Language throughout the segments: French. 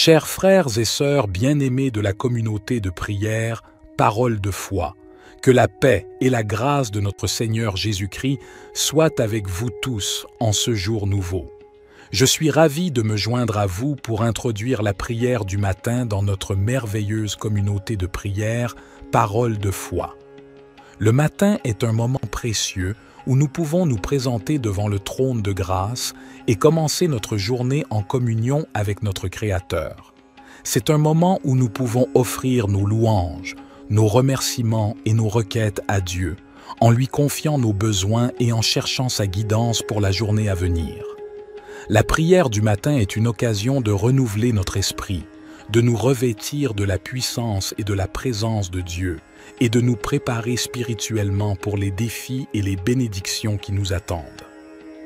Chers frères et sœurs bien-aimés de la communauté de prière, parole de foi, que la paix et la grâce de notre Seigneur Jésus-Christ soient avec vous tous en ce jour nouveau. Je suis ravi de me joindre à vous pour introduire la prière du matin dans notre merveilleuse communauté de prière, parole de foi. Le matin est un moment précieux où nous pouvons nous présenter devant le trône de grâce et commencer notre journée en communion avec notre Créateur. C'est un moment où nous pouvons offrir nos louanges, nos remerciements et nos requêtes à Dieu, en lui confiant nos besoins et en cherchant sa guidance pour la journée à venir. La prière du matin est une occasion de renouveler notre esprit, de nous revêtir de la puissance et de la présence de Dieu, et de nous préparer spirituellement pour les défis et les bénédictions qui nous attendent.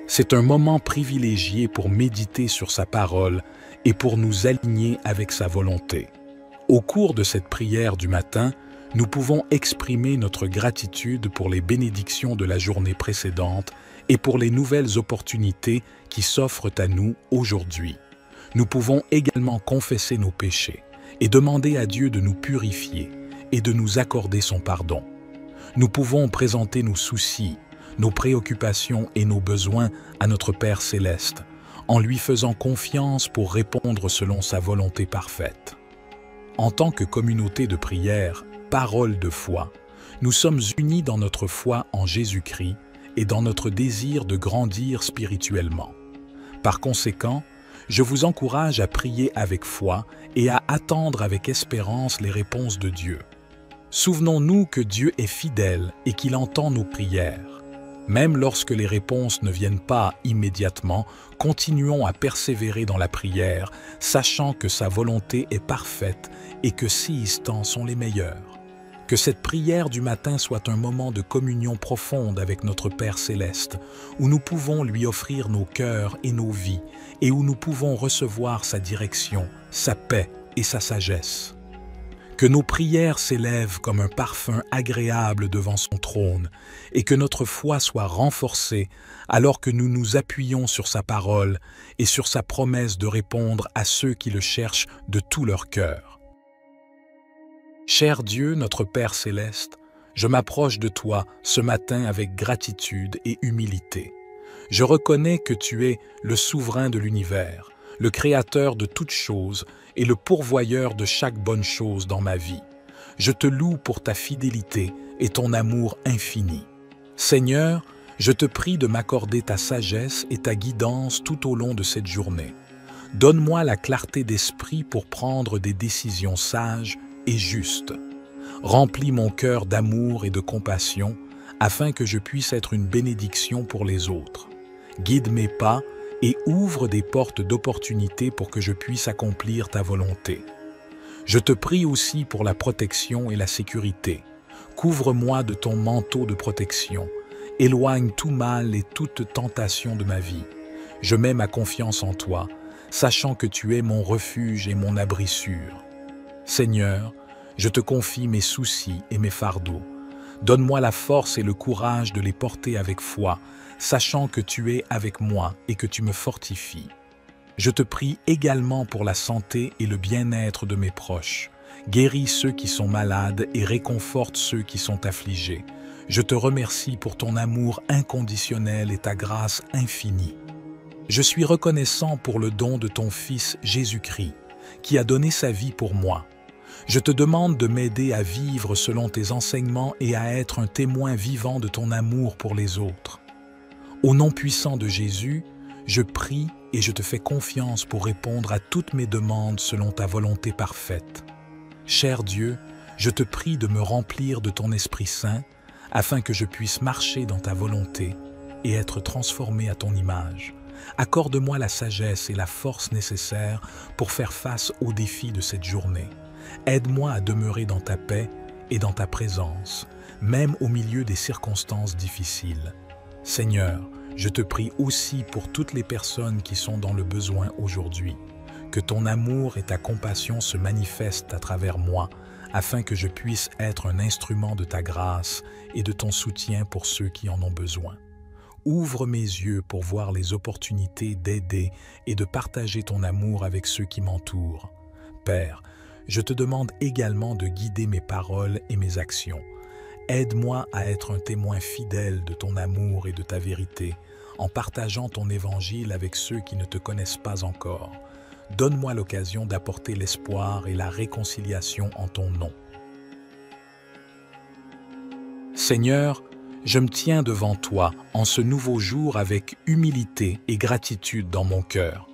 C'est un moment privilégié pour méditer sur sa parole et pour nous aligner avec sa volonté. Au cours de cette prière du matin, nous pouvons exprimer notre gratitude pour les bénédictions de la journée précédente et pour les nouvelles opportunités qui s'offrent à nous aujourd'hui. Nous pouvons également confesser nos péchés et demander à Dieu de nous purifier et de nous accorder son pardon. Nous pouvons présenter nos soucis, nos préoccupations et nos besoins à notre Père céleste, en lui faisant confiance pour répondre selon sa volonté parfaite. En tant que communauté de prière, parole de foi, nous sommes unis dans notre foi en Jésus-Christ et dans notre désir de grandir spirituellement. Par conséquent, je vous encourage à prier avec foi et à attendre avec espérance les réponses de Dieu. Souvenons-nous que Dieu est fidèle et qu'il entend nos prières. Même lorsque les réponses ne viennent pas immédiatement, continuons à persévérer dans la prière, sachant que sa volonté est parfaite et que ses instants sont les meilleurs. Que cette prière du matin soit un moment de communion profonde avec notre Père céleste, où nous pouvons lui offrir nos cœurs et nos vies, et où nous pouvons recevoir sa direction, sa paix et sa sagesse. Que nos prières s'élèvent comme un parfum agréable devant son trône, et que notre foi soit renforcée alors que nous nous appuyons sur sa parole et sur sa promesse de répondre à ceux qui le cherchent de tout leur cœur. Cher Dieu, notre Père céleste, je m'approche de toi ce matin avec gratitude et humilité. Je reconnais que tu es le souverain de l'univers, le créateur de toutes choses et le pourvoyeur de chaque bonne chose dans ma vie. Je te loue pour ta fidélité et ton amour infini. Seigneur, je te prie de m'accorder ta sagesse et ta guidance tout au long de cette journée. Donne-moi la clarté d'esprit pour prendre des décisions sages et justes. Remplis mon cœur d'amour et de compassion afin que je puisse être une bénédiction pour les autres. Guide mes pas et ouvre des portes d'opportunité pour que je puisse accomplir ta volonté. Je te prie aussi pour la protection et la sécurité. Couvre-moi de ton manteau de protection. Éloigne tout mal et toute tentation de ma vie. Je mets ma confiance en toi, sachant que tu es mon refuge et mon abri sûr. Seigneur, je te confie mes soucis et mes fardeaux. Donne-moi la force et le courage de les porter avec foi, sachant que tu es avec moi et que tu me fortifies. Je te prie également pour la santé et le bien-être de mes proches. Guéris ceux qui sont malades et réconforte ceux qui sont affligés. Je te remercie pour ton amour inconditionnel et ta grâce infinie. Je suis reconnaissant pour le don de ton Fils Jésus-Christ, qui a donné sa vie pour moi. Je te demande de m'aider à vivre selon tes enseignements et à être un témoin vivant de ton amour pour les autres. Au nom puissant de Jésus, je prie et je te fais confiance pour répondre à toutes mes demandes selon ta volonté parfaite. Cher Dieu, je te prie de me remplir de ton Esprit Saint afin que je puisse marcher dans ta volonté et être transformé à ton image. Accorde-moi la sagesse et la force nécessaires pour faire face aux défis de cette journée. Aide-moi à demeurer dans ta paix et dans ta présence, même au milieu des circonstances difficiles. Seigneur, je te prie aussi pour toutes les personnes qui sont dans le besoin aujourd'hui. Que ton amour et ta compassion se manifestent à travers moi, afin que je puisse être un instrument de ta grâce et de ton soutien pour ceux qui en ont besoin. Ouvre mes yeux pour voir les opportunités d'aider et de partager ton amour avec ceux qui m'entourent. Père, je te demande également de guider mes paroles et mes actions. Aide-moi à être un témoin fidèle de ton amour et de ta vérité, en partageant ton évangile avec ceux qui ne te connaissent pas encore. Donne-moi l'occasion d'apporter l'espoir et la réconciliation en ton nom. Seigneur, je me tiens devant toi en ce nouveau jour avec humilité et gratitude dans mon cœur.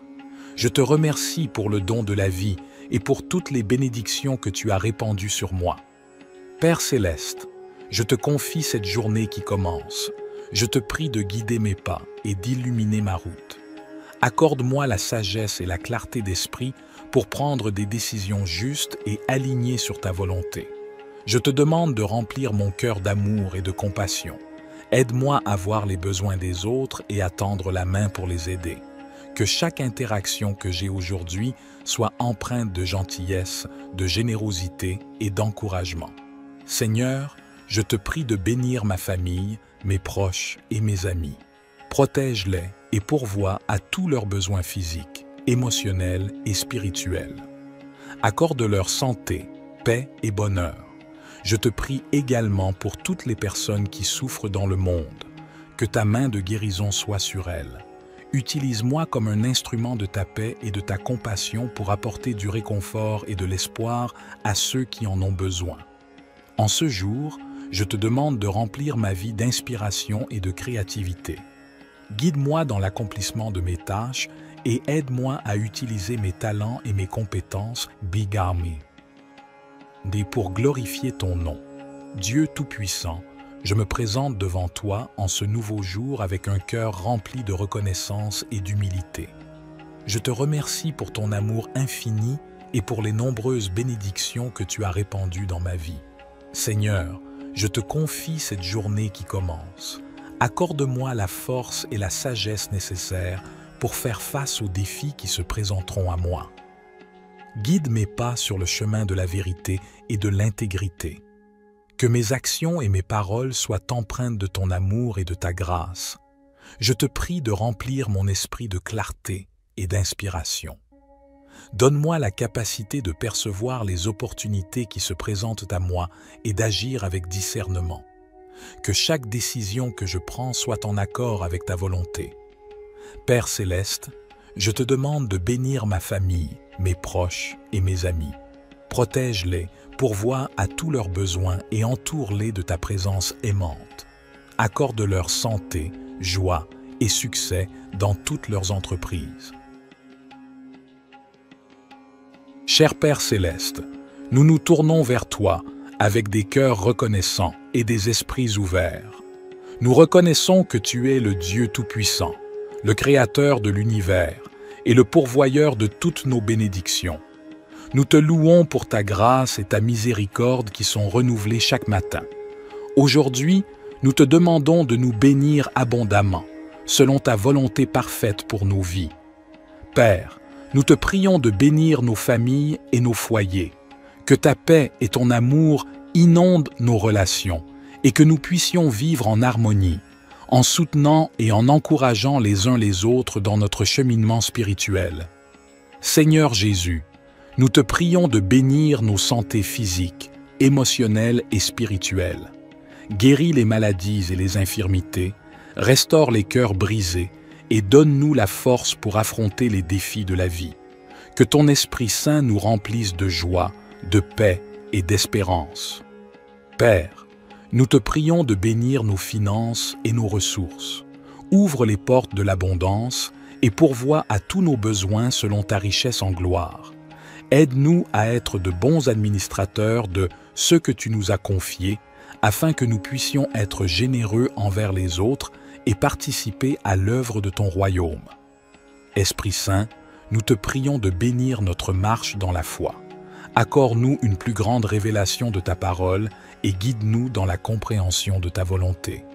Je te remercie pour le don de la vie et pour toutes les bénédictions que tu as répandues sur moi. Père Céleste, je te confie cette journée qui commence. Je te prie de guider mes pas et d'illuminer ma route. Accorde-moi la sagesse et la clarté d'esprit pour prendre des décisions justes et alignées sur ta volonté. Je te demande de remplir mon cœur d'amour et de compassion. Aide-moi à voir les besoins des autres et à tendre la main pour les aider. Que chaque interaction que j'ai aujourd'hui soit empreinte de gentillesse, de générosité et d'encouragement. Seigneur, je te prie de bénir ma famille, mes proches et mes amis. Protège-les et pourvois à tous leurs besoins physiques, émotionnels et spirituels. Accorde-leur santé, paix et bonheur. Je te prie également pour toutes les personnes qui souffrent dans le monde. Que ta main de guérison soit sur elles. Utilise-moi comme un instrument de ta paix et de ta compassion pour apporter du réconfort et de l'espoir à ceux qui en ont besoin. En ce jour, je te demande de remplir ma vie d'inspiration et de créativité. Guide-moi dans l'accomplissement de mes tâches et aide-moi à utiliser mes talents et mes compétences Big Army. Pour glorifier ton nom. Dieu Tout-Puissant, je me présente devant toi en ce nouveau jour avec un cœur rempli de reconnaissance et d'humilité. Je te remercie pour ton amour infini et pour les nombreuses bénédictions que tu as répandues dans ma vie. Seigneur, je te confie cette journée qui commence. Accorde-moi la force et la sagesse nécessaires pour faire face aux défis qui se présenteront à moi. Guide mes pas sur le chemin de la vérité et de l'intégrité. Que mes actions et mes paroles soient empreintes de ton amour et de ta grâce. Je te prie de remplir mon esprit de clarté et d'inspiration. Donne-moi la capacité de percevoir les opportunités qui se présentent à moi et d'agir avec discernement. Que chaque décision que je prends soit en accord avec ta volonté. Père Céleste, je te demande de bénir ma famille, mes proches et mes amis. Protège-les, pourvois à tous leurs besoins et entoure-les de ta présence aimante. Accorde-leur santé, joie et succès dans toutes leurs entreprises. Cher Père Céleste, nous nous tournons vers toi avec des cœurs reconnaissants et des esprits ouverts. Nous reconnaissons que tu es le Dieu Tout-Puissant, le Créateur de l'univers et le pourvoyeur de toutes nos bénédictions. Nous te louons pour ta grâce et ta miséricorde qui sont renouvelées chaque matin. Aujourd'hui, nous te demandons de nous bénir abondamment, selon ta volonté parfaite pour nos vies. Père, nous te prions de bénir nos familles et nos foyers, que ta paix et ton amour inondent nos relations et que nous puissions vivre en harmonie, en soutenant et en encourageant les uns les autres dans notre cheminement spirituel. Seigneur Jésus, nous te prions de bénir nos santé physiques, émotionnelles et spirituelles. Guéris les maladies et les infirmités, restaure les cœurs brisés et donne-nous la force pour affronter les défis de la vie. Que ton Esprit Saint nous remplisse de joie, de paix et d'espérance. Père, nous te prions de bénir nos finances et nos ressources. Ouvre les portes de l'abondance et pourvois à tous nos besoins selon ta richesse en gloire. Aide-nous à être de bons administrateurs de ce que tu nous as confié, afin que nous puissions être généreux envers les autres et participer à l'œuvre de ton royaume. Esprit Saint, nous te prions de bénir notre marche dans la foi. Accorde-nous une plus grande révélation de ta parole et guide-nous dans la compréhension de ta volonté.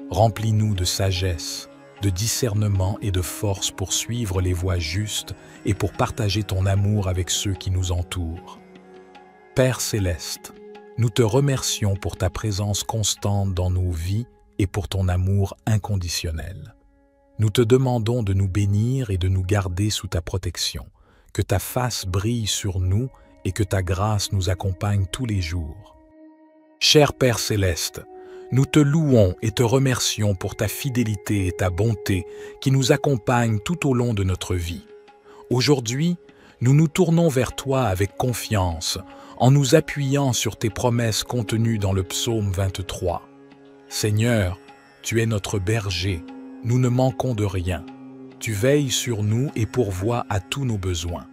Remplis-nous de sagesse, de discernement et de force pour suivre les voies justes et pour partager ton amour avec ceux qui nous entourent. Père Céleste, nous te remercions pour ta présence constante dans nos vies et pour ton amour inconditionnel. Nous te demandons de nous bénir et de nous garder sous ta protection. que ta face brille sur nous et que ta grâce nous accompagne tous les jours. Cher Père céleste, nous te louons et te remercions pour ta fidélité et ta bonté qui nous accompagnent tout au long de notre vie. Aujourd'hui, nous nous tournons vers toi avec confiance, en nous appuyant sur tes promesses contenues dans le psaume 23. Seigneur, tu es notre berger, nous ne manquons de rien. Tu veilles sur nous et pourvois à tous nos besoins.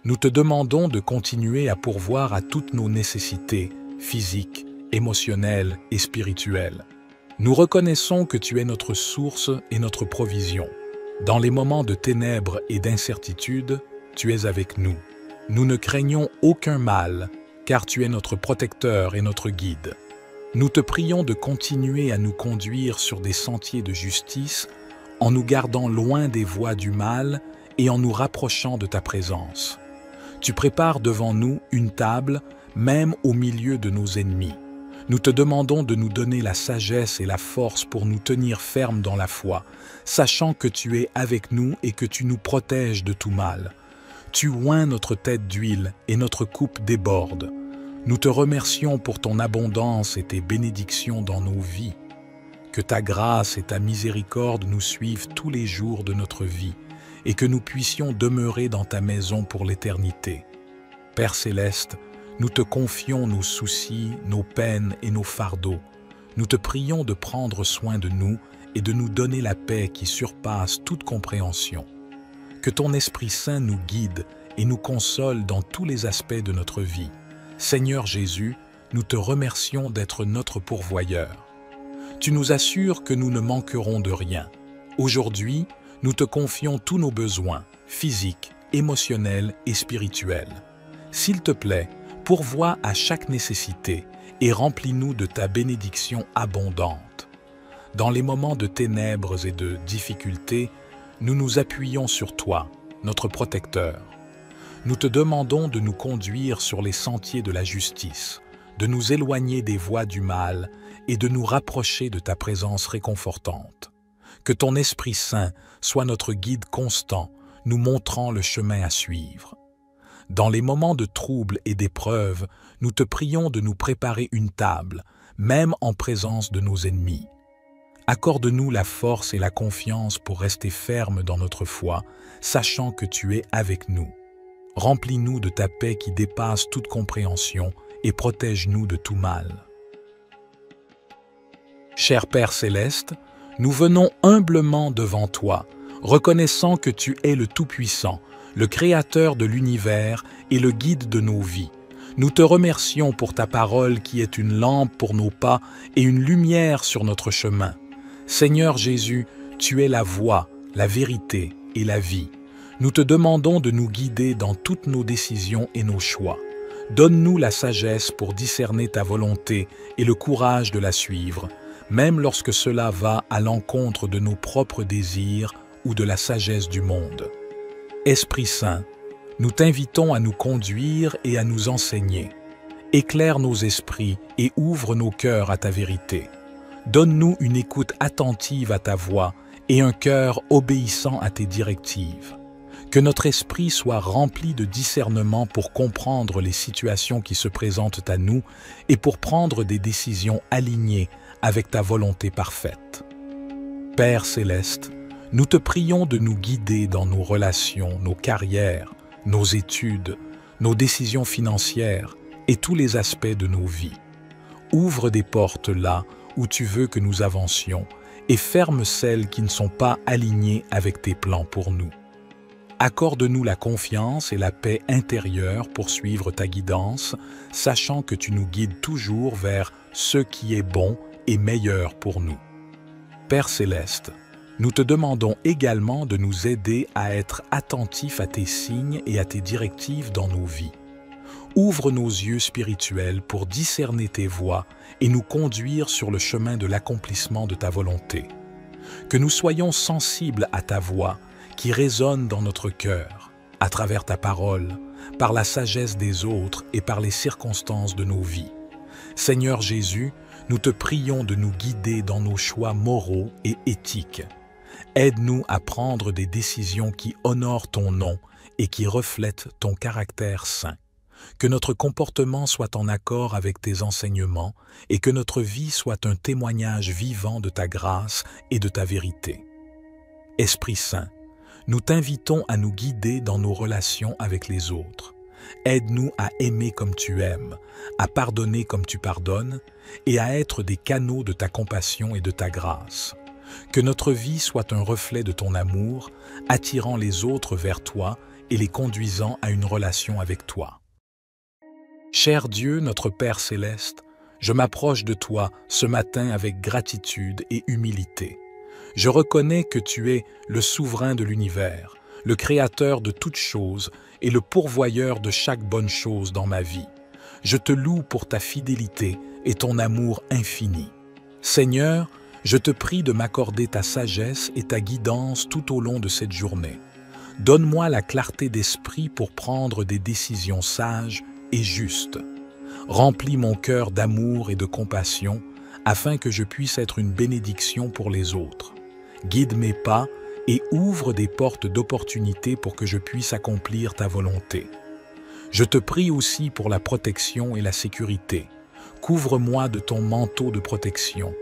Nous te demandons de continuer à pourvoir à toutes nos nécessités physiques, émotionnelles et spirituelles. Nous reconnaissons que tu es notre source et notre provision. Dans les moments de ténèbres et d'incertitude, tu es avec nous. Nous ne craignons aucun mal, car tu es notre protecteur et notre guide. Nous te prions de continuer à nous conduire sur des sentiers de justice, en nous gardant loin des voies du mal et en nous rapprochant de ta présence. Tu prépares devant nous une table, même au milieu de nos ennemis. Nous te demandons de nous donner la sagesse et la force pour nous tenir fermes dans la foi, sachant que tu es avec nous et que tu nous protèges de tout mal. Tu oins notre tête d'huile et notre coupe déborde. Nous te remercions pour ton abondance et tes bénédictions dans nos vies. Que ta grâce et ta miséricorde nous suivent tous les jours de notre vie et que nous puissions demeurer dans ta maison pour l'éternité. Père céleste, nous te confions nos soucis, nos peines et nos fardeaux. Nous te prions de prendre soin de nous et de nous donner la paix qui surpasse toute compréhension. Que ton Esprit Saint nous guide et nous console dans tous les aspects de notre vie. Seigneur Jésus, nous te remercions d'être notre pourvoyeur. Tu nous assures que nous ne manquerons de rien. Aujourd'hui, nous te confions tous nos besoins, physiques, émotionnels et spirituels. S'il te plaît, pourvois à chaque nécessité et remplis-nous de ta bénédiction abondante. Dans les moments de ténèbres et de difficultés, nous nous appuyons sur toi, notre protecteur. Nous te demandons de nous conduire sur les sentiers de la justice, de nous éloigner des voies du mal et de nous rapprocher de ta présence réconfortante. Que ton Esprit Saint soit notre guide constant, nous montrant le chemin à suivre. Dans les moments de trouble et d'épreuve, nous te prions de nous préparer une table, même en présence de nos ennemis. Accorde-nous la force et la confiance pour rester fermes dans notre foi, sachant que tu es avec nous. Remplis-nous de ta paix qui dépasse toute compréhension et protège-nous de tout mal. Cher Père céleste, nous venons humblement devant toi, reconnaissant que tu es le Tout-Puissant, le Créateur de l'univers et le guide de nos vies. Nous te remercions pour ta parole qui est une lampe pour nos pas et une lumière sur notre chemin. Seigneur Jésus, tu es la voie, la vérité et la vie. Nous te demandons de nous guider dans toutes nos décisions et nos choix. Donne-nous la sagesse pour discerner ta volonté et le courage de la suivre, même lorsque cela va à l'encontre de nos propres désirs ou de la sagesse du monde. Esprit Saint, nous t'invitons à nous conduire et à nous enseigner. Éclaire nos esprits et ouvre nos cœurs à ta vérité. Donne-nous une écoute attentive à ta voix et un cœur obéissant à tes directives. Que notre esprit soit rempli de discernement pour comprendre les situations qui se présentent à nous et pour prendre des décisions alignées avec ta volonté parfaite. Père céleste, nous te prions de nous guider dans nos relations, nos carrières, nos études, nos décisions financières et tous les aspects de nos vies. Ouvre des portes là où tu veux que nous avancions et ferme celles qui ne sont pas alignées avec tes plans pour nous. Accorde-nous la confiance et la paix intérieure pour suivre ta guidance, sachant que tu nous guides toujours vers ce qui est bon et meilleur pour nous. Père céleste, nous te demandons également de nous aider à être attentifs à tes signes et à tes directives dans nos vies. Ouvre nos yeux spirituels pour discerner tes voies et nous conduire sur le chemin de l'accomplissement de ta volonté. Que nous soyons sensibles à ta voix qui résonne dans notre cœur, à travers ta parole, par la sagesse des autres et par les circonstances de nos vies. Seigneur Jésus, nous te prions de nous guider dans nos choix moraux et éthiques. Aide-nous à prendre des décisions qui honorent ton nom et qui reflètent ton caractère saint. Que notre comportement soit en accord avec tes enseignements et que notre vie soit un témoignage vivant de ta grâce et de ta vérité. Esprit Saint, nous t'invitons à nous guider dans nos relations avec les autres. Aide-nous à aimer comme tu aimes, à pardonner comme tu pardonnes et à être des canaux de ta compassion et de ta grâce. Que notre vie soit un reflet de ton amour, attirant les autres vers toi et les conduisant à une relation avec toi. Cher Dieu, notre Père céleste, je m'approche de toi ce matin avec gratitude et humilité. Je reconnais que tu es le souverain de l'univers, le créateur de toutes choses et le pourvoyeur de chaque bonne chose dans ma vie. Je te loue pour ta fidélité et ton amour infini. Seigneur, je te prie de m'accorder ta sagesse et ta guidance tout au long de cette journée. Donne-moi la clarté d'esprit pour prendre des décisions sages et justes. Remplis mon cœur d'amour et de compassion afin que je puisse être une bénédiction pour les autres. Guide mes pas et ouvre des portes d'opportunité pour que je puisse accomplir ta volonté. Je te prie aussi pour la protection et la sécurité. Couvre-moi de ton manteau de protection.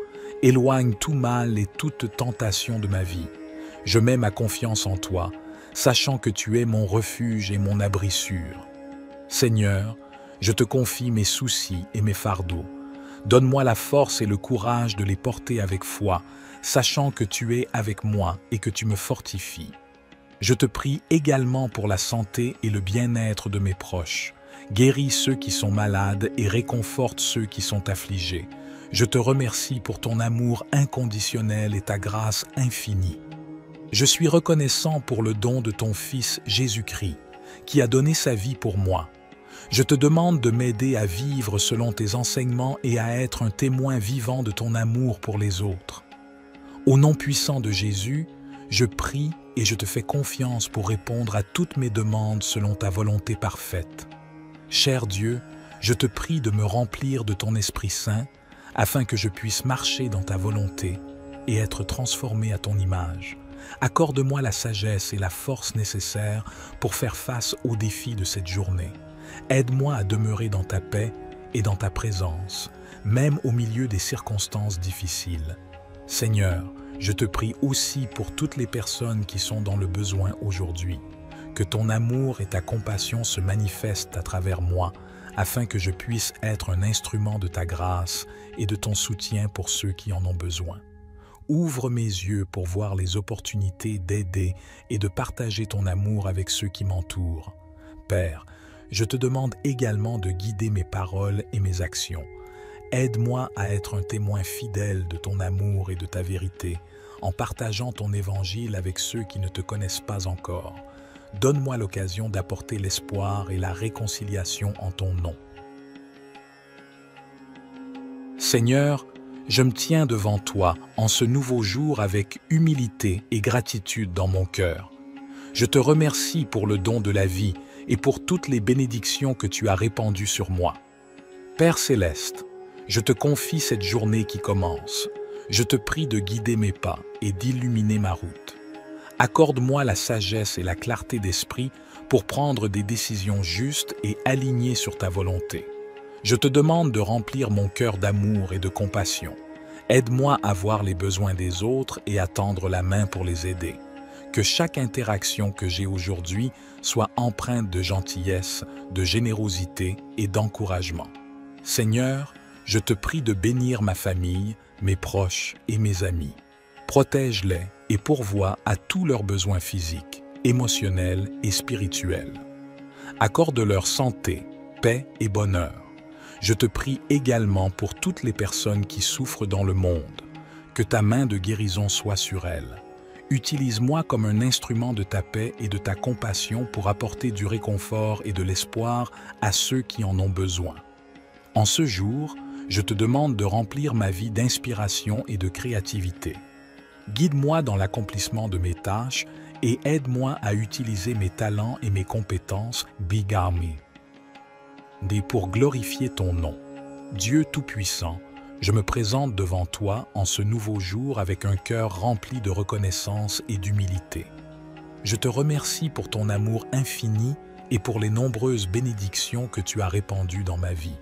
Éloigne tout mal et toute tentation de ma vie. Je mets ma confiance en toi, sachant que tu es mon refuge et mon abri sûr. Seigneur, je te confie mes soucis et mes fardeaux. Donne-moi la force et le courage de les porter avec foi, sachant que tu es avec moi et que tu me fortifies. Je te prie également pour la santé et le bien-être de mes proches. Guéris ceux qui sont malades et réconforte ceux qui sont affligés. Je te remercie pour ton amour inconditionnel et ta grâce infinie. Je suis reconnaissant pour le don de ton Fils Jésus-Christ, qui a donné sa vie pour moi. Je te demande de m'aider à vivre selon tes enseignements et à être un témoin vivant de ton amour pour les autres. Au nom puissant de Jésus, je prie et je te fais confiance pour répondre à toutes mes demandes selon ta volonté parfaite. Cher Dieu, je te prie de me remplir de ton Esprit Saint afin que je puisse marcher dans ta volonté et être transformé à ton image. Accorde-moi la sagesse et la force nécessaires pour faire face aux défis de cette journée. Aide-moi à demeurer dans ta paix et dans ta présence, même au milieu des circonstances difficiles. Seigneur, je te prie aussi pour toutes les personnes qui sont dans le besoin aujourd'hui. Que ton amour et ta compassion se manifestent à travers moi, afin que je puisse être un instrument de ta grâce et de ton soutien pour ceux qui en ont besoin. Ouvre mes yeux pour voir les opportunités d'aider et de partager ton amour avec ceux qui m'entourent. Père, je te demande également de guider mes paroles et mes actions. Aide-moi à être un témoin fidèle de ton amour et de ta vérité, en partageant ton évangile avec ceux qui ne te connaissent pas encore. Donne-moi l'occasion d'apporter l'espoir et la réconciliation en ton nom. Seigneur, je me tiens devant toi en ce nouveau jour avec humilité et gratitude dans mon cœur. Je te remercie pour le don de la vie et pour toutes les bénédictions que tu as répandues sur moi. Père céleste, je te confie cette journée qui commence. Je te prie de guider mes pas et d'illuminer ma route. Accorde-moi la sagesse et la clarté d'esprit pour prendre des décisions justes et alignées sur ta volonté. Je te demande de remplir mon cœur d'amour et de compassion. Aide-moi à voir les besoins des autres et à tendre la main pour les aider. Que chaque interaction que j'ai aujourd'hui soit empreinte de gentillesse, de générosité et d'encouragement. Seigneur, je te prie de bénir ma famille, mes proches et mes amis. Protège-les et pourvois à tous leurs besoins physiques, émotionnels et spirituels. Accorde-leur santé, paix et bonheur. Je te prie également pour toutes les personnes qui souffrent dans le monde. Que ta main de guérison soit sur elles. Utilise-moi comme un instrument de ta paix et de ta compassion pour apporter du réconfort et de l'espoir à ceux qui en ont besoin. En ce jour, je te demande de remplir ma vie d'inspiration et de créativité. Guide-moi dans l'accomplissement de mes tâches et aide-moi à utiliser mes talents et mes compétences, Big Army. Pour glorifier ton nom. Dieu Tout-Puissant, je me présente devant toi en ce nouveau jour avec un cœur rempli de reconnaissance et d'humilité. je te remercie pour ton amour infini et pour les nombreuses bénédictions que tu as répandues dans ma vie.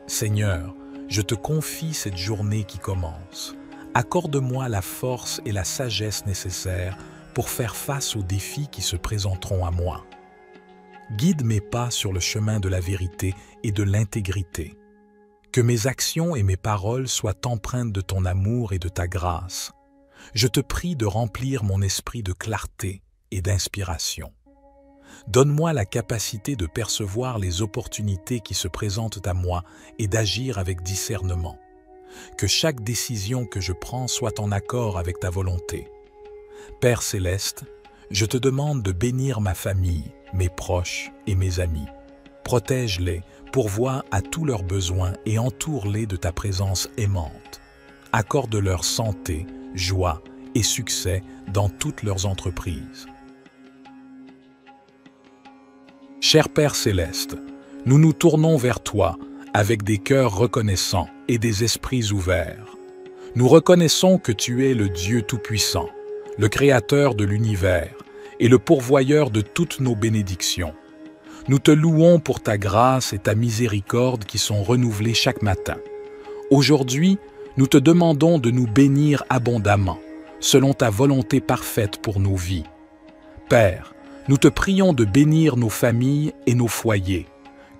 Seigneur, je te confie cette journée qui commence. Accorde-moi la force et la sagesse nécessaires pour faire face aux défis qui se présenteront à moi. Guide mes pas sur le chemin de la vérité et de l'intégrité. Que mes actions et mes paroles soient empreintes de ton amour et de ta grâce. Je te prie de remplir mon esprit de clarté et d'inspiration. Donne-moi la capacité de percevoir les opportunités qui se présentent à moi et d'agir avec discernement. Que chaque décision que je prends soit en accord avec ta volonté. Père céleste, je te demande de bénir ma famille, mes proches et mes amis. Protège-les, pourvois à tous leurs besoins et entoure-les de ta présence aimante. Accorde-leur santé, joie et succès dans toutes leurs entreprises. Cher Père céleste, nous nous tournons vers toi avec des cœurs reconnaissants et des esprits ouverts. Nous reconnaissons que tu es le Dieu Tout-Puissant, le Créateur de l'univers et le pourvoyeur de toutes nos bénédictions. Nous te louons pour ta grâce et ta miséricorde qui sont renouvelées chaque matin. Aujourd'hui, nous te demandons de nous bénir abondamment, selon ta volonté parfaite pour nos vies. Père, nous te prions de bénir nos familles et nos foyers,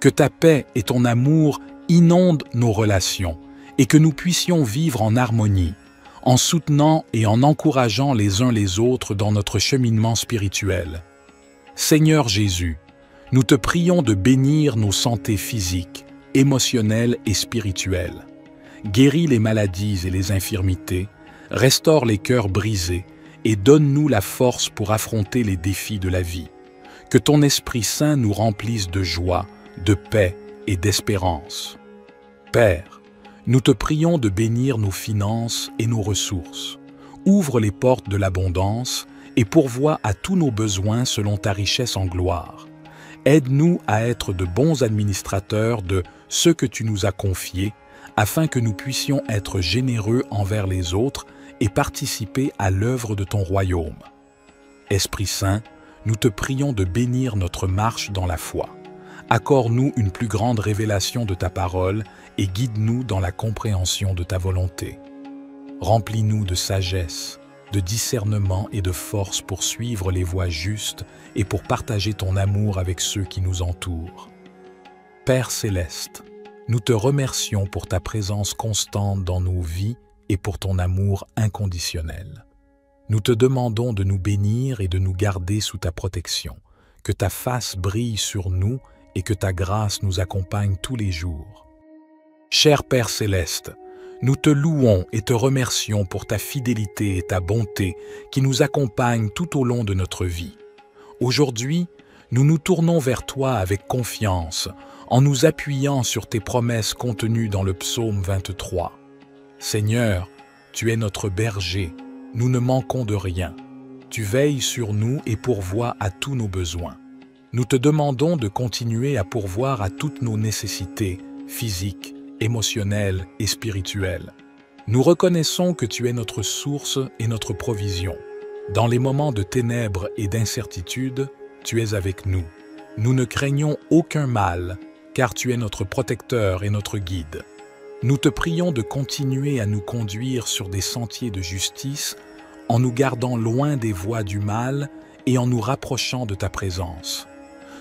que ta paix et ton amour inondent nos relations et que nous puissions vivre en harmonie, en soutenant et en encourageant les uns les autres dans notre cheminement spirituel. Seigneur Jésus, nous te prions de bénir nos santé physiques, émotionnelles et spirituelles. Guéris les maladies et les infirmités, restaure les cœurs brisés et donne-nous la force pour affronter les défis de la vie. Que ton Esprit Saint nous remplisse de joie, de paix et d'espérance. Père, nous te prions de bénir nos finances et nos ressources. Ouvre les portes de l'abondance et pourvois à tous nos besoins selon ta richesse en gloire. Aide-nous à être de bons administrateurs de ce que tu nous as confié, afin que nous puissions être généreux envers les autres et participer à l'œuvre de ton royaume. Esprit Saint, nous te prions de bénir notre marche dans la foi. Accorde-nous une plus grande révélation de ta parole et guide-nous dans la compréhension de ta volonté. Remplis-nous de sagesse, de discernement et de force pour suivre les voies justes et pour partager ton amour avec ceux qui nous entourent. Père céleste, nous te remercions pour ta présence constante dans nos vies et pour ton amour inconditionnel. Nous te demandons de nous bénir et de nous garder sous ta protection, que ta face brille sur nous et que ta grâce nous accompagne tous les jours. Cher Père céleste, nous te louons et te remercions pour ta fidélité et ta bonté qui nous accompagnent tout au long de notre vie. Aujourd'hui, nous nous tournons vers toi avec confiance, en nous appuyant sur tes promesses contenues dans le psaume 23. Seigneur, tu es notre berger, nous ne manquons de rien. Tu veilles sur nous et pourvois à tous nos besoins. Nous te demandons de continuer à pourvoir à toutes nos nécessités physiques, émotionnelles et spirituelles. Nous reconnaissons que tu es notre source et notre provision. Dans les moments de ténèbres et d'incertitude, tu es avec nous. Nous ne craignons aucun mal, car tu es notre protecteur et notre guide. Nous te prions de continuer à nous conduire sur des sentiers de justice en nous gardant loin des voies du mal et en nous rapprochant de ta présence.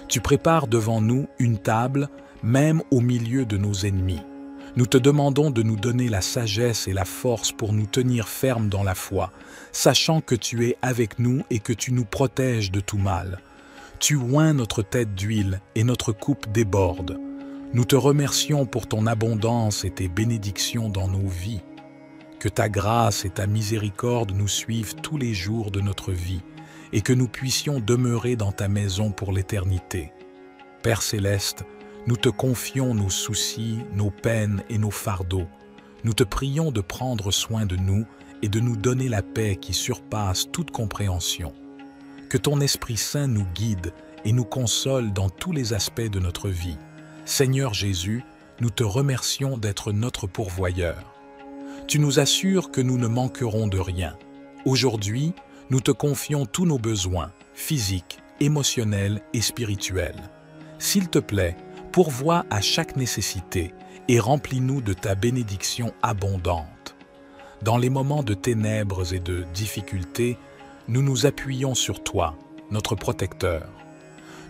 Tu prépares devant nous une table, même au milieu de nos ennemis. Nous te demandons de nous donner la sagesse et la force pour nous tenir fermes dans la foi, sachant que tu es avec nous et que tu nous protèges de tout mal. Tu oins notre tête d'huile et notre coupe déborde. Nous te remercions pour ton abondance et tes bénédictions dans nos vies. Que ta grâce et ta miséricorde nous suivent tous les jours de notre vie et que nous puissions demeurer dans ta maison pour l'éternité. Père céleste, nous te confions nos soucis, nos peines et nos fardeaux. Nous te prions de prendre soin de nous et de nous donner la paix qui surpasse toute compréhension. Que ton Esprit Saint nous guide et nous console dans tous les aspects de notre vie. Seigneur Jésus, nous te remercions d'être notre pourvoyeur. Tu nous assures que nous ne manquerons de rien. Aujourd'hui, nous te confions tous nos besoins physique, émotionnelle et spirituelle. S'il te plaît, pourvois à chaque nécessité et remplis-nous de ta bénédiction abondante. Dans les moments de ténèbres et de difficultés, nous nous appuyons sur toi, notre protecteur.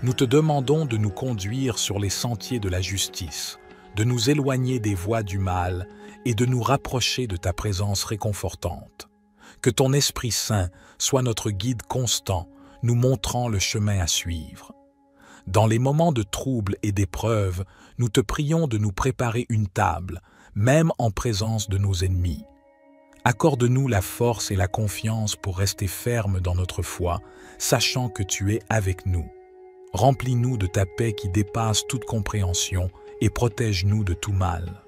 Nous te demandons de nous conduire sur les sentiers de la justice, de nous éloigner des voies du mal et de nous rapprocher de ta présence réconfortante. Que ton Esprit Saint soit notre guide constant, nous montrant le chemin à suivre. Dans les moments de trouble et d'épreuve, nous te prions de nous préparer une table, même en présence de nos ennemis. Accorde-nous la force et la confiance pour rester fermes dans notre foi, sachant que tu es avec nous. Remplis-nous de ta paix qui dépasse toute compréhension et protège-nous de tout mal.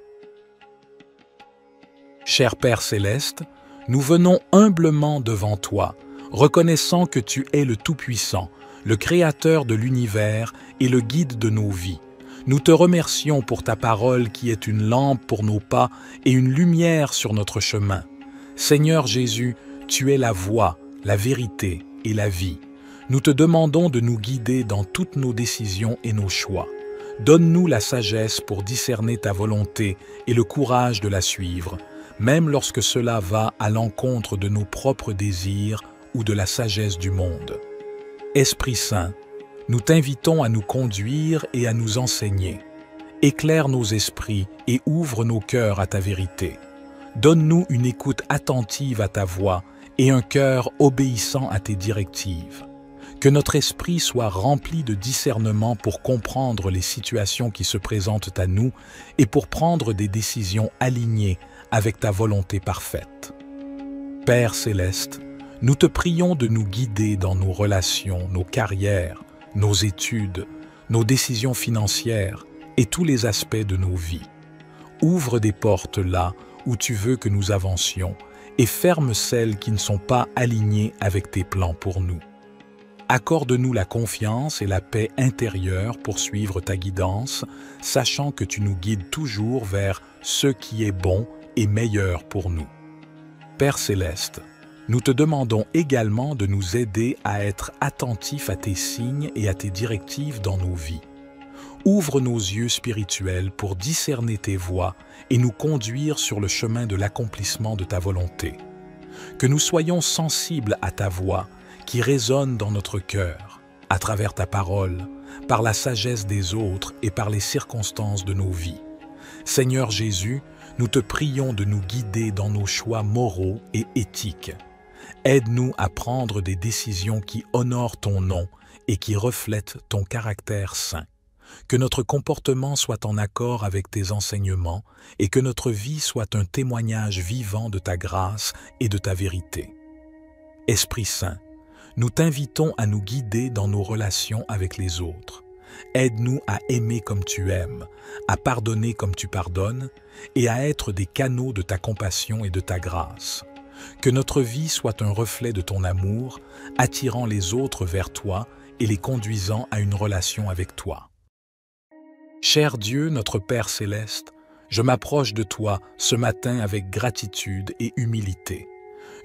Cher Père Céleste, nous venons humblement devant toi, reconnaissant que tu es le Tout-Puissant, le Créateur de l'univers et le guide de nos vies. Nous te remercions pour ta parole qui est une lampe pour nos pas et une lumière sur notre chemin. Seigneur Jésus, tu es la voie, la vérité et la vie. Nous te demandons de nous guider dans toutes nos décisions et nos choix. Donne-nous la sagesse pour discerner ta volonté et le courage de la suivre, même lorsque cela va à l'encontre de nos propres désirs ou de la sagesse du monde. Esprit Saint, nous t'invitons à nous conduire et à nous enseigner. Éclaire nos esprits et ouvre nos cœurs à ta vérité. Donne-nous une écoute attentive à ta voix et un cœur obéissant à tes directives. Que notre esprit soit rempli de discernement pour comprendre les situations qui se présentent à nous et pour prendre des décisions alignées avec ta volonté parfaite. Père Céleste, nous te prions de nous guider dans nos relations, nos carrières, nos études, nos décisions financières et tous les aspects de nos vies. Ouvre des portes là où tu veux que nous avancions et ferme celles qui ne sont pas alignées avec tes plans pour nous. Accorde-nous la confiance et la paix intérieure pour suivre ta guidance, sachant que tu nous guides toujours vers ce qui est bon et meilleur pour nous. Père Céleste, nous te demandons également de nous aider à être attentifs à tes signes et à tes directives dans nos vies. Ouvre nos yeux spirituels pour discerner tes voies et nous conduire sur le chemin de l'accomplissement de ta volonté. Que nous soyons sensibles à ta voix qui résonne dans notre cœur, à travers ta parole, par la sagesse des autres et par les circonstances de nos vies. Seigneur Jésus, nous te prions de nous guider dans nos choix moraux et éthiques. Aide-nous à prendre des décisions qui honorent ton nom et qui reflètent ton caractère saint. Que notre comportement soit en accord avec tes enseignements et que notre vie soit un témoignage vivant de ta grâce et de ta vérité. Esprit Saint, nous t'invitons à nous guider dans nos relations avec les autres. Aide-nous à aimer comme tu aimes, à pardonner comme tu pardonnes et à être des canaux de ta compassion et de ta grâce. Que notre vie soit un reflet de ton amour, attirant les autres vers toi et les conduisant à une relation avec toi. Cher Dieu, notre Père Céleste, je m'approche de toi ce matin avec gratitude et humilité.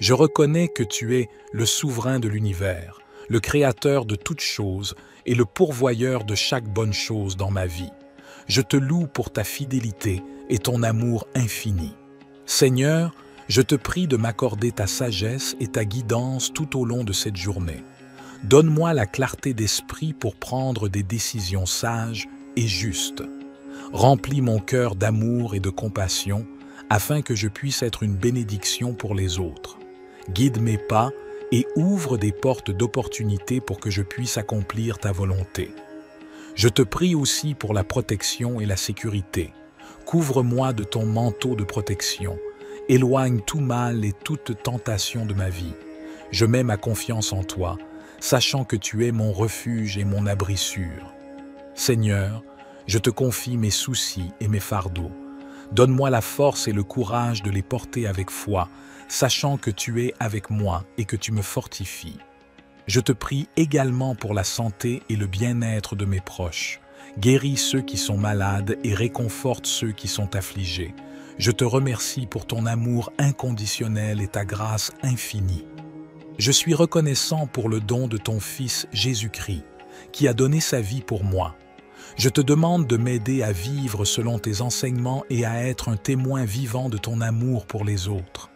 Je reconnais que tu es le souverain de l'univers, le créateur de toutes choses et le pourvoyeur de chaque bonne chose dans ma vie. Je te loue pour ta fidélité et ton amour infini. Seigneur, je te prie de m'accorder ta sagesse et ta guidance tout au long de cette journée. Donne-moi la clarté d'esprit pour prendre des décisions sages et justes. Remplis mon cœur d'amour et de compassion afin que je puisse être une bénédiction pour les autres. Guide mes pas et ouvre des portes d'opportunité pour que je puisse accomplir ta volonté. Je te prie aussi pour la protection et la sécurité. Couvre-moi de ton manteau de protection. Éloigne tout mal et toute tentation de ma vie. Je mets ma confiance en toi, sachant que tu es mon refuge et mon abri sûr. Seigneur, je te confie mes soucis et mes fardeaux. Donne-moi la force et le courage de les porter avec foi, sachant que tu es avec moi et que tu me fortifies. Je te prie également pour la santé et le bien-être de mes proches. Guéris ceux qui sont malades et réconforte ceux qui sont affligés. Je te remercie pour ton amour inconditionnel et ta grâce infinie. Je suis reconnaissant pour le don de ton Fils Jésus-Christ, qui a donné sa vie pour moi. Je te demande de m'aider à vivre selon tes enseignements et à être un témoin vivant de ton amour pour les autres.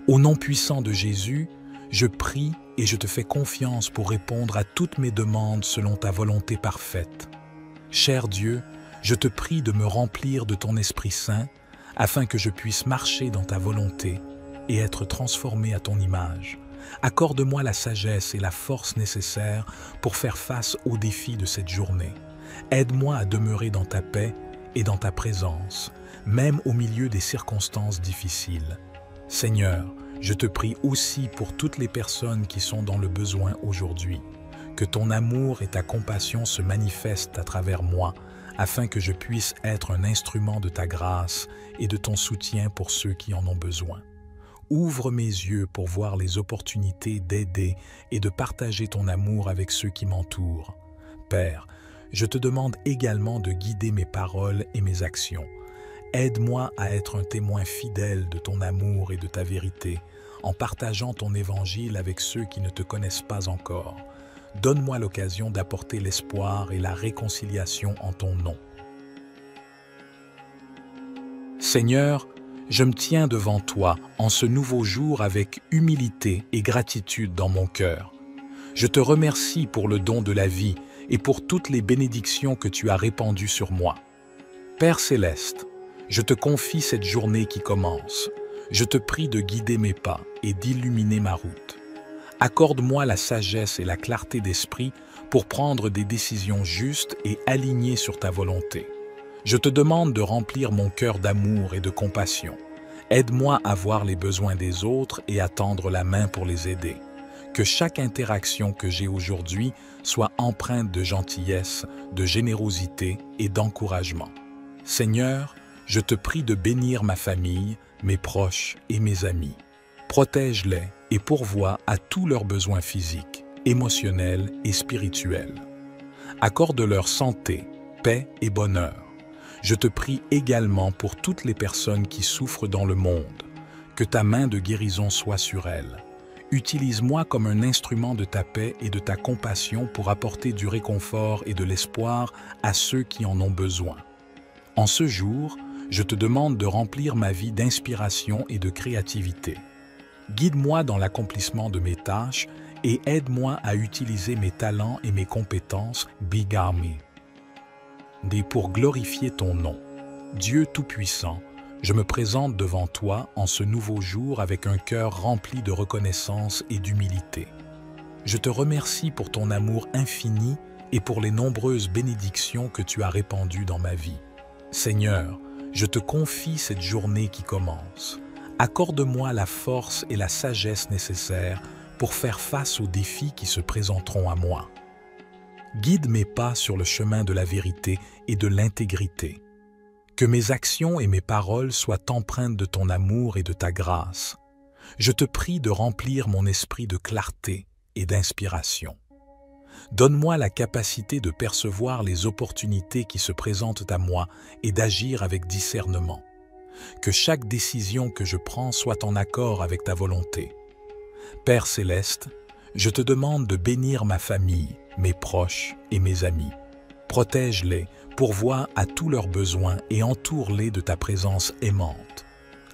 Au nom puissant de Jésus, je prie et je te fais confiance pour répondre à toutes mes demandes selon ta volonté parfaite. Cher Dieu, je te prie de me remplir de ton Esprit Saint afin que je puisse marcher dans ta volonté et être transformé à ton image. Accorde-moi la sagesse et la force nécessaires pour faire face aux défis de cette journée. Aide-moi à demeurer dans ta paix et dans ta présence, même au milieu des circonstances difficiles. Seigneur, je te prie aussi pour toutes les personnes qui sont dans le besoin aujourd'hui. Que ton amour et ta compassion se manifestent à travers moi, afin que je puisse être un instrument de ta grâce et de ton soutien pour ceux qui en ont besoin. Ouvre mes yeux pour voir les opportunités d'aider et de partager ton amour avec ceux qui m'entourent. Père, je te demande également de guider mes paroles et mes actions. Aide-moi à être un témoin fidèle de ton amour et de ta vérité, en partageant ton évangile avec ceux qui ne te connaissent pas encore. Donne-moi l'occasion d'apporter l'espoir et la réconciliation en ton nom. Seigneur, je me tiens devant toi en ce nouveau jour avec humilité et gratitude dans mon cœur. Je te remercie pour le don de la vie et pour toutes les bénédictions que tu as répandues sur moi. Père céleste, je te confie cette journée qui commence. Je te prie de guider mes pas et d'illuminer ma route. Accorde-moi la sagesse et la clarté d'esprit pour prendre des décisions justes et alignées sur ta volonté. Je te demande de remplir mon cœur d'amour et de compassion. Aide-moi à voir les besoins des autres et à tendre la main pour les aider. Que chaque interaction que j'ai aujourd'hui soit empreinte de gentillesse, de générosité et d'encouragement. Seigneur, je te prie de bénir ma famille, mes proches et mes amis. Protège-les et pourvois à tous leurs besoins physiques, émotionnels et spirituels. Accorde-leur santé, paix et bonheur. Je te prie également pour toutes les personnes qui souffrent dans le monde. Que ta main de guérison soit sur elles. Utilise-moi comme un instrument de ta paix et de ta compassion pour apporter du réconfort et de l'espoir à ceux qui en ont besoin. En ce jour, je te demande de remplir ma vie d'inspiration et de créativité. Guide-moi dans l'accomplissement de mes tâches et aide-moi à utiliser mes talents et mes compétences, Bigami. Pour glorifier ton nom. Dieu Tout-Puissant, je me présente devant toi en ce nouveau jour avec un cœur rempli de reconnaissance et d'humilité. Je te remercie pour ton amour infini et pour les nombreuses bénédictions que tu as répandues dans ma vie. Seigneur, je te confie cette journée qui commence. Accorde-moi la force et la sagesse nécessaires pour faire face aux défis qui se présenteront à moi. Guide mes pas sur le chemin de la vérité et de l'intégrité. Que mes actions et mes paroles soient empreintes de ton amour et de ta grâce. Je te prie de remplir mon esprit de clarté et d'inspiration. Donne-moi la capacité de percevoir les opportunités qui se présentent à moi et d'agir avec discernement. Que chaque décision que je prends soit en accord avec ta volonté. Père céleste, je te demande de bénir ma famille, mes proches et mes amis. Protège-les, pourvois à tous leurs besoins et entoure-les de ta présence aimante.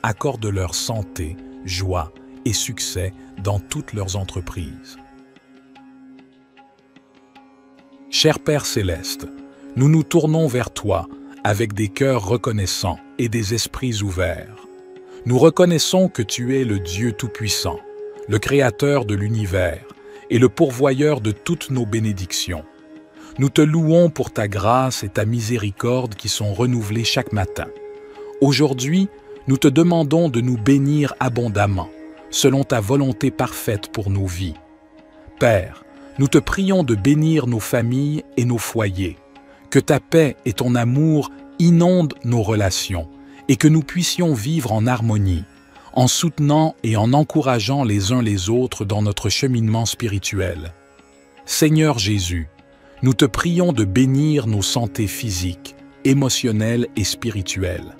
Accorde-leur santé, joie et succès dans toutes leurs entreprises. Cher Père céleste, nous nous tournons vers toi avec des cœurs reconnaissants et des esprits ouverts. Nous reconnaissons que tu es le Dieu Tout-Puissant, le Créateur de l'univers et le pourvoyeur de toutes nos bénédictions. Nous te louons pour ta grâce et ta miséricorde qui sont renouvelées chaque matin. Aujourd'hui, nous te demandons de nous bénir abondamment, selon ta volonté parfaite pour nos vies. Père, nous te prions de bénir nos familles et nos foyers, que ta paix et ton amour inondent nos relations et que nous puissions vivre en harmonie, en soutenant et en encourageant les uns les autres dans notre cheminement spirituel. Seigneur Jésus, nous te prions de bénir nos santé physiques, émotionnelles et spirituelles.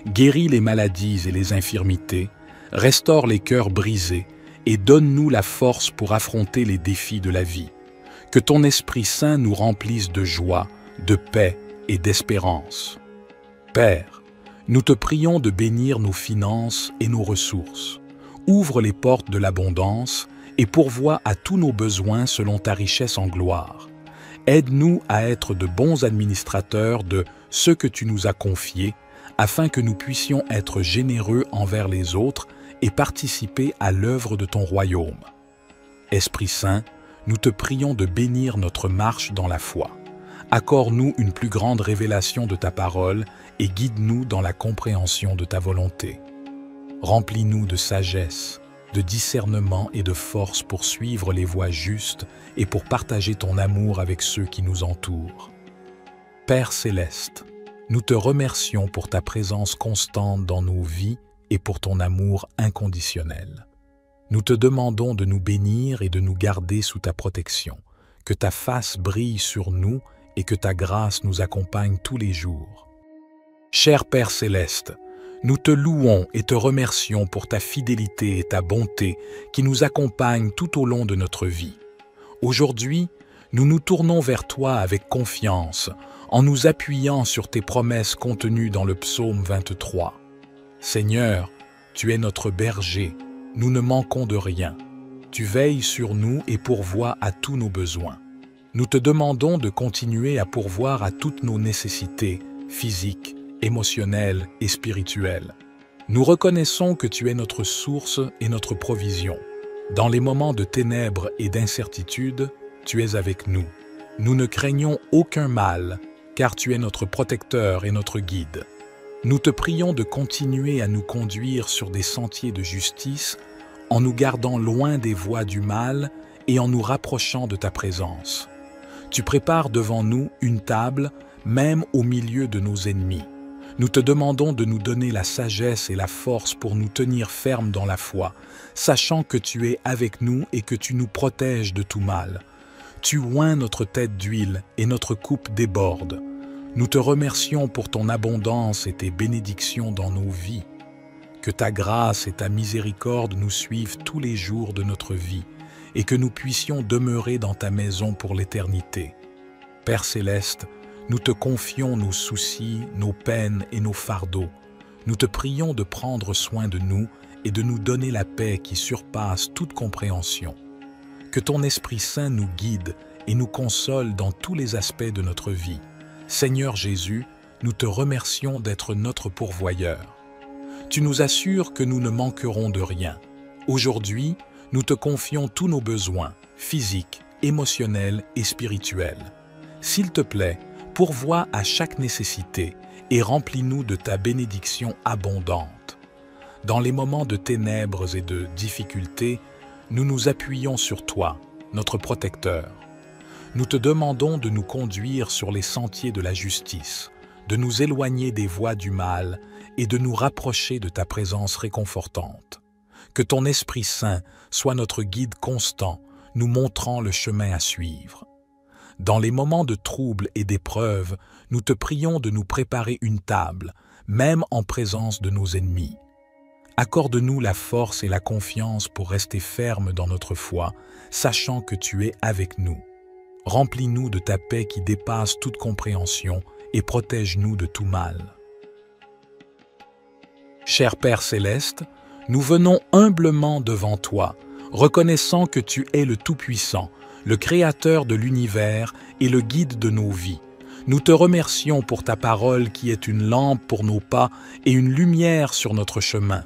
Guéris les maladies et les infirmités, restaure les cœurs brisés et donne-nous la force pour affronter les défis de la vie. Que ton Esprit Saint nous remplisse de joie, de paix et d'espérance. Père, nous te prions de bénir nos finances et nos ressources. Ouvre les portes de l'abondance et pourvois à tous nos besoins selon ta richesse en gloire. Aide-nous à être de bons administrateurs de ce que tu nous as confié, afin que nous puissions être généreux envers les autres et participer à l'œuvre de ton royaume. Esprit Saint, nous te prions de bénir notre marche dans la foi. Accorde-nous une plus grande révélation de ta parole et guide-nous dans la compréhension de ta volonté. Remplis-nous de sagesse, de discernement et de force pour suivre les voies justes et pour partager ton amour avec ceux qui nous entourent. Père céleste, nous te remercions pour ta présence constante dans nos vies et pour ton amour inconditionnel. Nous te demandons de nous bénir et de nous garder sous ta protection, que ta face brille sur nous et que ta grâce nous accompagne tous les jours. Cher Père céleste, nous te louons et te remercions pour ta fidélité et ta bonté qui nous accompagnent tout au long de notre vie. Aujourd'hui, nous nous tournons vers toi avec confiance, en nous appuyant sur tes promesses contenues dans le psaume 23. Seigneur, tu es notre berger, nous ne manquons de rien. Tu veilles sur nous et pourvois à tous nos besoins. Nous te demandons de continuer à pourvoir à toutes nos nécessités physiques, émotionnelles et spirituelles. Nous reconnaissons que tu es notre source et notre provision. Dans les moments de ténèbres et d'incertitude, tu es avec nous. Nous ne craignons aucun mal, car tu es notre protecteur et notre guide. Nous te prions de continuer à nous conduire sur des sentiers de justice en nous gardant loin des voies du mal et en nous rapprochant de ta présence. Tu prépares devant nous une table, même au milieu de nos ennemis. Nous te demandons de nous donner la sagesse et la force pour nous tenir fermes dans la foi, sachant que tu es avec nous et que tu nous protèges de tout mal. Tu oins notre tête d'huile et notre coupe déborde. Nous te remercions pour ton abondance et tes bénédictions dans nos vies. Que ta grâce et ta miséricorde nous suivent tous les jours de notre vie et que nous puissions demeurer dans ta maison pour l'éternité. Père céleste, nous te confions nos soucis, nos peines et nos fardeaux. Nous te prions de prendre soin de nous et de nous donner la paix qui surpasse toute compréhension. Que ton Esprit Saint nous guide et nous console dans tous les aspects de notre vie. Seigneur Jésus, nous te remercions d'être notre pourvoyeur. Tu nous assures que nous ne manquerons de rien. Aujourd'hui, nous te confions tous nos besoins, physiques, émotionnels et spirituels. S'il te plaît, pourvois à chaque nécessité et remplis-nous de ta bénédiction abondante. Dans les moments de ténèbres et de difficultés, nous nous appuyons sur toi, notre protecteur. Nous te demandons de nous conduire sur les sentiers de la justice, de nous éloigner des voies du mal et de nous rapprocher de ta présence réconfortante. Que ton Esprit Saint soit notre guide constant, nous montrant le chemin à suivre. Dans les moments de trouble et d'épreuve, nous te prions de nous préparer une table, même en présence de nos ennemis. Accorde-nous la force et la confiance pour rester fermes dans notre foi, sachant que tu es avec nous. Remplis-nous de ta paix qui dépasse toute compréhension et protège-nous de tout mal. Cher Père céleste, nous venons humblement devant toi, reconnaissant que tu es le Tout-Puissant, le Créateur de l'univers et le guide de nos vies. Nous te remercions pour ta parole qui est une lampe pour nos pas et une lumière sur notre chemin.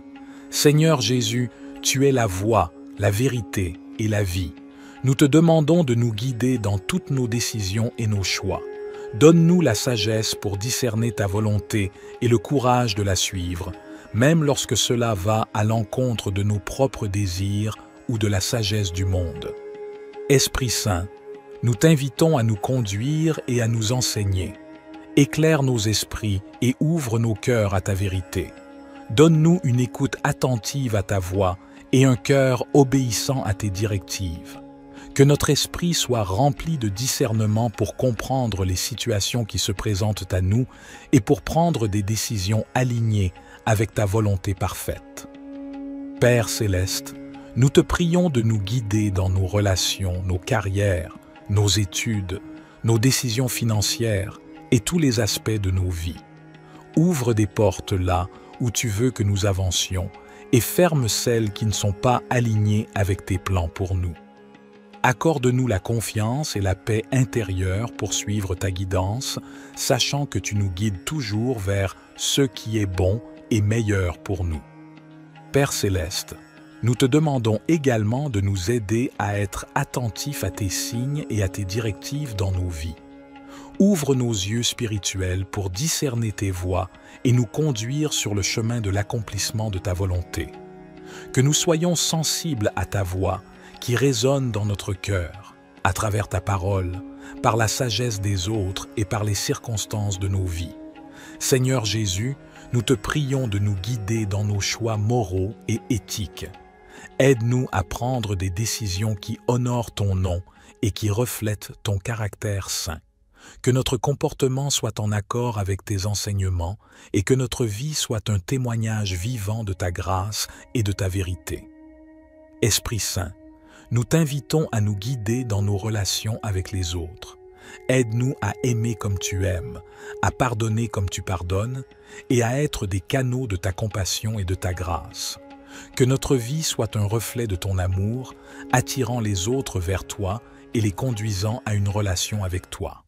Seigneur Jésus, tu es la voie, la vérité et la vie. Nous te demandons de nous guider dans toutes nos décisions et nos choix. Donne-nous la sagesse pour discerner ta volonté et le courage de la suivre, même lorsque cela va à l'encontre de nos propres désirs ou de la sagesse du monde. Esprit Saint, nous t'invitons à nous conduire et à nous enseigner. Éclaire nos esprits et ouvre nos cœurs à ta vérité. Donne-nous une écoute attentive à ta voix et un cœur obéissant à tes directives. Que notre esprit soit rempli de discernement pour comprendre les situations qui se présentent à nous et pour prendre des décisions alignées avec ta volonté parfaite. Père céleste, Nous te prions de nous guider dans nos relations, nos carrières, nos études, nos décisions financières et tous les aspects de nos vies. Ouvre des portes là où tu veux que nous avancions et ferme celles qui ne sont pas alignées avec tes plans pour nous. Accorde-nous la confiance et la paix intérieure pour suivre ta guidance, sachant que tu nous guides toujours vers ce qui est bon et meilleur pour nous. Père céleste, nous te demandons également de nous aider à être attentifs à tes signes et à tes directives dans nos vies. Ouvre nos yeux spirituels pour discerner tes voies et nous conduire sur le chemin de l'accomplissement de ta volonté. Que nous soyons sensibles à ta voix qui résonne dans notre cœur, à travers ta parole, par la sagesse des autres et par les circonstances de nos vies. Seigneur Jésus, nous te prions de nous guider dans nos choix moraux et éthiques. Aide-nous à prendre des décisions qui honorent ton nom et qui reflètent ton caractère saint. Que notre comportement soit en accord avec tes enseignements et que notre vie soit un témoignage vivant de ta grâce et de ta vérité. Esprit Saint, nous t'invitons à nous guider dans nos relations avec les autres. Aide-nous à aimer comme tu aimes, à pardonner comme tu pardonnes et à être des canaux de ta compassion et de ta grâce. Que notre vie soit un reflet de ton amour, attirant les autres vers toi et les conduisant à une relation avec toi.